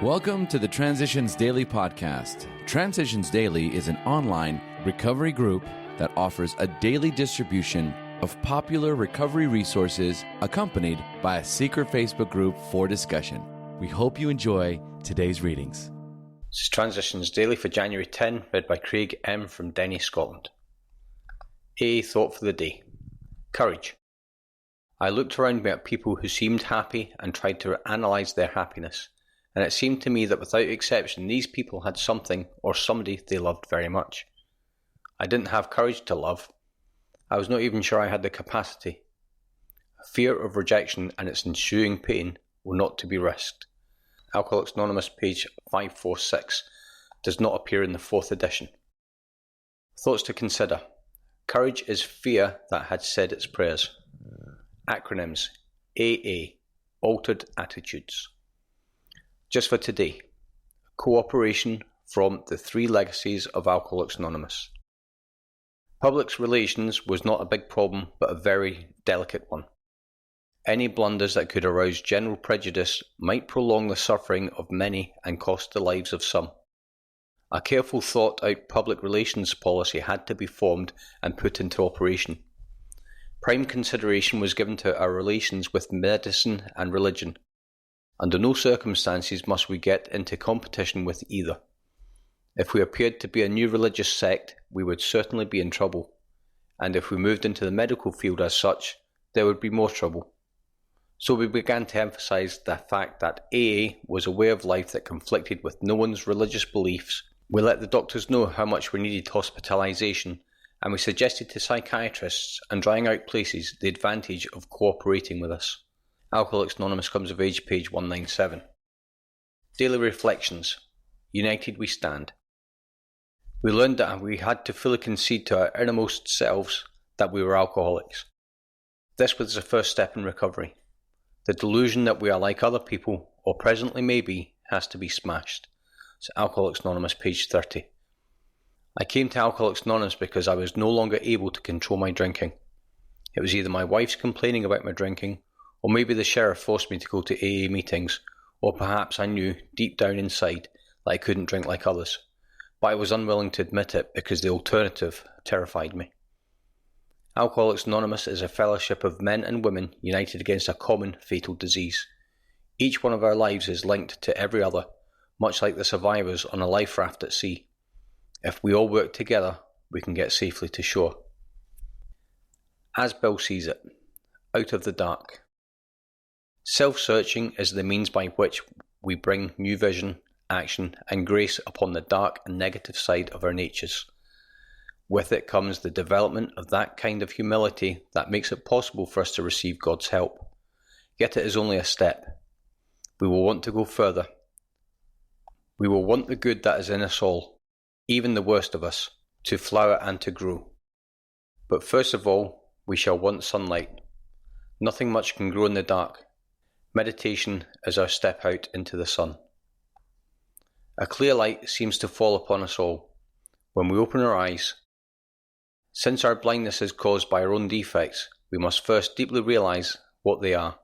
Welcome to the Transitions Daily podcast. Transitions Daily is an online recovery group that offers a daily distribution of popular recovery resources accompanied by a secret Facebook group for discussion. We hope you enjoy today's readings. This is Transitions Daily for January 10, read by Craig M. from Denny, Scotland. A thought for the day. Courage. I looked around me at people who seemed happy and tried to analyse their happiness, and it seemed to me that without exception these people had something or somebody they loved very much. I didn't have courage to love. I was not even sure I had the capacity. Fear of rejection and its ensuing pain were not to be risked. Alcoholics Anonymous, page 546, does not appear in the 4th edition. Thoughts to consider. Courage is fear that had said its prayers. Acronyms: AA, Altered Attitudes. Just for today, cooperation from the 3 legacies of Alcoholics Anonymous. Public relations was not a big problem, but a very delicate one. Any blunders that could arouse general prejudice might prolong the suffering of many and cost the lives of some. A careful thought-out public relations policy had to be formed and put into operation. Prime consideration was given to our relations with medicine and religion. Under no circumstances must we get into competition with either. If we appeared to be a new religious sect, we would certainly be in trouble, and if we moved into the medical field as such, there would be more trouble. So we began to emphasise the fact that AA was a way of life that conflicted with no one's religious beliefs. We let the doctors know how much we needed hospitalisation, and we suggested to psychiatrists and drying out places the advantage of cooperating with us. Alcoholics Anonymous Comes of Age, page 197. Daily Reflections. United we stand. We learned that we had to fully concede to our innermost selves that we were alcoholics. This was the first step in recovery. The delusion that we are like other people, or presently may be, has to be smashed. It's Alcoholics Anonymous, page 30. I came to Alcoholics Anonymous because I was no longer able to control my drinking. It was either my wife's complaining about my drinking, or maybe the sheriff forced me to go to AA meetings, or perhaps I knew, deep down inside, that I couldn't drink like others, but I was unwilling to admit it because the alternative terrified me. Alcoholics Anonymous is a fellowship of men and women united against a common fatal disease. Each one of our lives is linked to every other, much like the survivors on a life raft at sea. If we all work together, we can get safely to shore. As Bill sees it, out of the dark. Self-searching is the means by which we bring new vision, action, and grace upon the dark and negative side of our natures. With it comes the development of that kind of humility that makes it possible for us to receive God's help. Yet it is only a step. We will want to go further. We will want the good that is in us all, even the worst of us, to flower and to grow. But first of all, we shall want sunlight. Nothing much can grow in the dark. Meditation is our step out into the sun. A clear light seems to fall upon us all when we open our eyes. Since our blindness is caused by our own defects, we must first deeply realize what they are.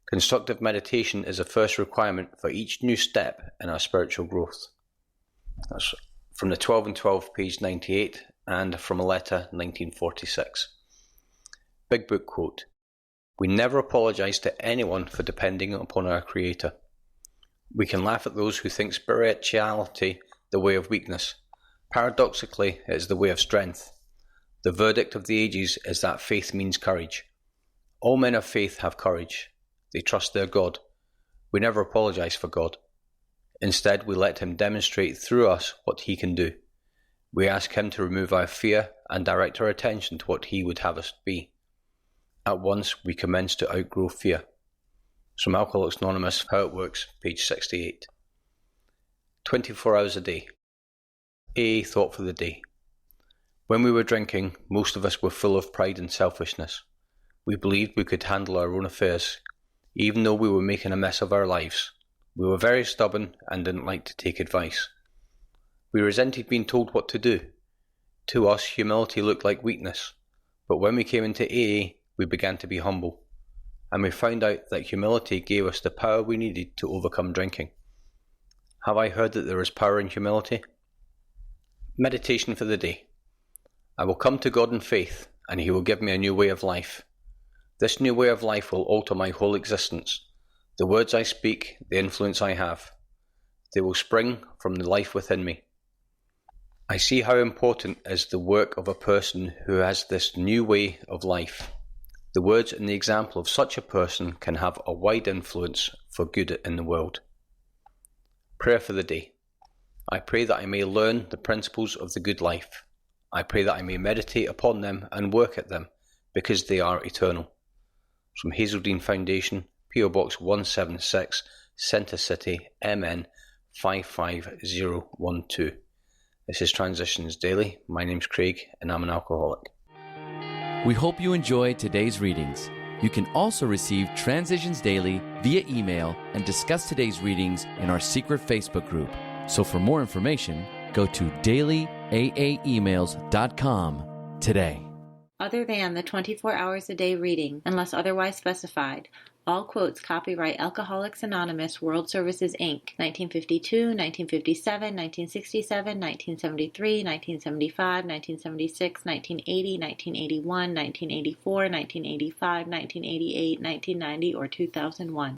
Constructive meditation is the first requirement for each new step in our spiritual growth. That's from the 12 and 12, page 98, and from a letter 1946. Big Book quote. We never apologize to anyone for depending upon our Creator. We can laugh at those who think spirituality the way of weakness. Paradoxically, it is the way of strength. The verdict of the ages is that faith means courage. All men of faith have courage. They trust their God. We never apologize for God. Instead, we let Him demonstrate through us what He can do. We ask Him to remove our fear and direct our attention to what He would have us be. At once, we commence to outgrow fear. From Alcoholics Anonymous, How It Works, page 68. 24 hours a day. AA thought for the day. When we were drinking, most of us were full of pride and selfishness. We believed we could handle our own affairs, even though we were making a mess of our lives. We were very stubborn and didn't like to take advice. We resented being told what to do. To us, humility looked like weakness, but when we came into AA, we began to be humble, and we found out that humility gave us the power we needed to overcome drinking. Have I heard that there is power in humility? Meditation for the day. I will come to God in faith, and He will give me a new way of life. This new way of life will alter my whole existence. The words I speak, the influence I have, they will spring from the life within me. I see how important is the work of a person who has this new way of life. The words and the example of such a person can have a wide influence for good in the world. Prayer for the day. I pray that I may learn the principles of the good life. I pray that I may meditate upon them and work at them, because they are eternal. From Hazeldean Foundation, P.O. Box 176, Centre City, MN 55012. This is Transitions Daily. My name's Craig, and I'm an alcoholic. We hope you enjoyed today's readings. You can also receive Transitions Daily via email and discuss today's readings in our secret Facebook group. So for more information, go to dailyaaemails.com today. Other than the 24 hours a day reading, unless otherwise specified, all quotes copyright Alcoholics Anonymous World Services, Inc., 1952, 1957, 1967, 1973, 1975, 1976, 1980, 1981, 1984, 1985, 1988, 1990, or 2001.